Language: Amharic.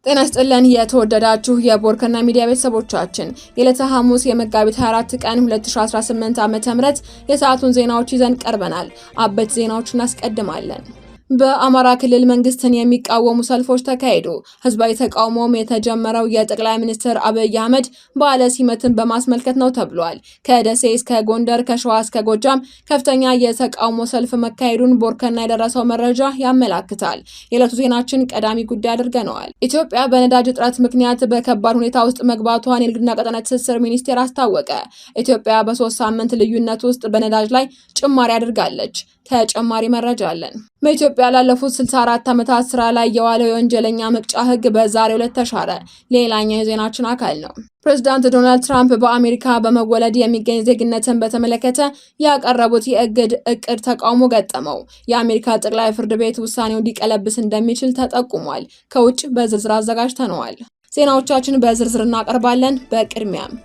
ጤና ይስጥልን የተወደዳችሁ የቦርከና ሚዲያ ቤተሰቦቻችን የዕለተ ሐሙስ የመጋቢት 24 ቀን 2018 ዓ.ም የሰዓቱን ዜናዎች ይዘን ቀርበናል። አበይት ዜናዎችን እናስቀድማለን። በአማራ ክልል መንግስትን የሚቃወሙ ሰልፎች ተካሄዱ። ህዝባዊ ተቃውሞም የተጀመረው የጠቅላይ ሚኒስትር አብይ አህመድ በዓለ ሲመትን በማስመልከት ነው ተብሏል። ከደሴ እስከ ጎንደር ከሸዋ እስከ ጎጃም ከፍተኛ የተቃውሞ ሰልፍ መካሄዱን ቦርከና የደረሰው መረጃ ያመላክታል። የዕለቱ ዜናችን ቀዳሚ ጉዳይ አድርገነዋል። ኢትዮጵያ በነዳጅ እጥረት ምክንያት በከባድ ሁኔታ ውስጥ መግባቷን የንግድና ቀጠናዊ ትስስር ሚኒስቴር አስታወቀ። ኢትዮጵያ በ3 ሳምንት ልዩነት ውስጥ በነዳጅ ላይ ጭማሪ አድርጋለች። ተጨማሪ መረጃ አለን። በኢትዮጵያ ላለፉት 64 ዓመታት ስራ ላይ የዋለው የወንጀለኛ መቅጫ ህግ በዛሬው ዕለት ተሻረ። ሌላኛው የዜናችን አካል ነው። ፕሬዝዳንት ዶናልድ ትራምፕ በአሜሪካ በመወለድ የሚገኝ ዜግነትን በተመለከተ ያቀረቡት የእግድ እቅድ ተቃውሞ ገጠመው። የአሜሪካ ጠቅላይ ፍርድ ቤት ውሳኔውን ሊቀለብስ እንደሚችል ተጠቁሟል። ከውጭ በዝርዝር አዘጋጅተነዋል። ዜናዎቻችን በዝርዝር እናቀርባለን። በቅድሚያም